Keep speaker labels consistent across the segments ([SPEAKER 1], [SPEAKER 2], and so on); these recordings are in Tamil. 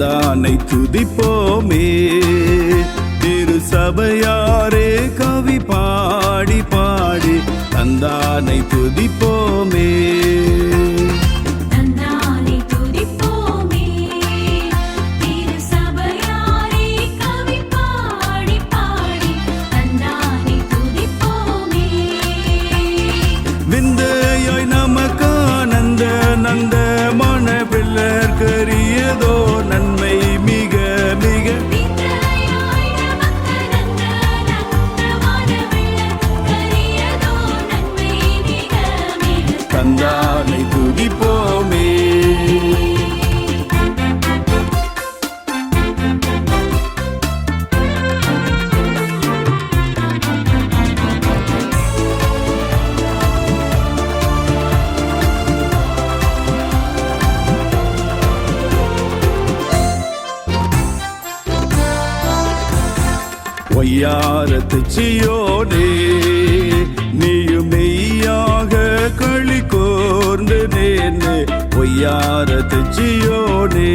[SPEAKER 1] தந்தானை துதிப்போமே. திரு சபையாரே கவி பாடி பாடி தந்தானை துதிப்போமே. விந்தையாய் நமக்கானந்த நந்தமான பிள்ளர்கரியதோ நன்மை மிக மிக. தந்தானை துதிப்போமே. ஒய்யாரத்து சியோனே நீயும் மெய்யாக களி கோர்ந்து நேர்ந்து. ஒய்யாரத்து சியோனே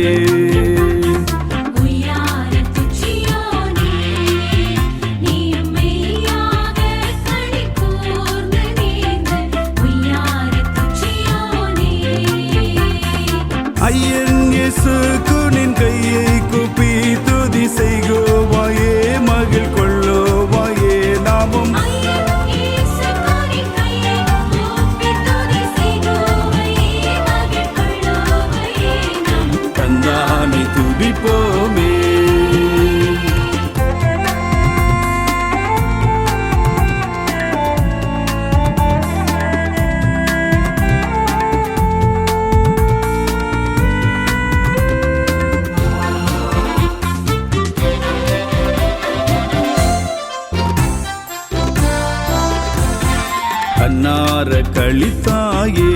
[SPEAKER 1] ஐயன் இயேசுக்கு நின் கையை கூப்பி துதி செய்குவாயே மகிழ் கொள்ளுவாயே நாமும். தந்தானை துதிப்போமே. கண்ணார கழித்தாயே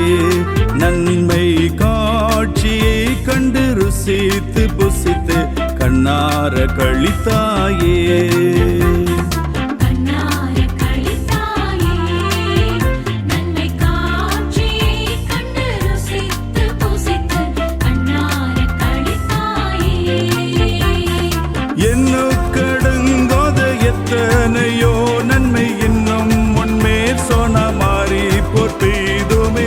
[SPEAKER 1] நன்மை காட்சியை கண்டு ருசித்து புசித்து கண்ணார கழித்தாயே. என்னுக்கடங்காத எத்தனையோ நன்மை இன்னும் முன்மேற் சொன்ன மாறி பொற்பெய்துமே.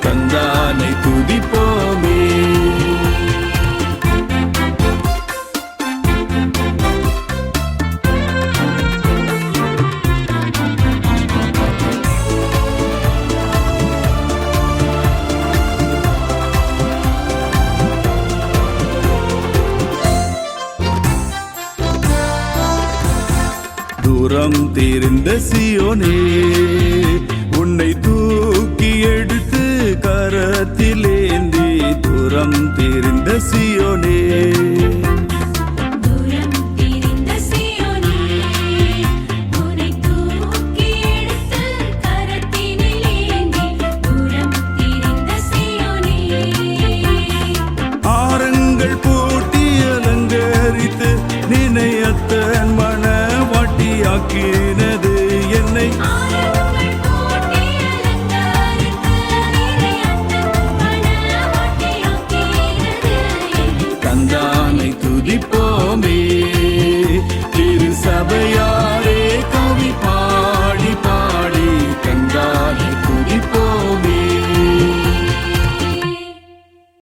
[SPEAKER 1] தந்தானை துதிப்போமே. தூரம் தெரிந்த சியோனே உன்னை தூக்கி எடுத்து கரத்திலேந்தி. தூரம் தெரிந்த சியோனே ஆரங்கள் பூட்டி அலங்கரித்து நினையத்தன் மனவாட்டியாக்கினது என்னை.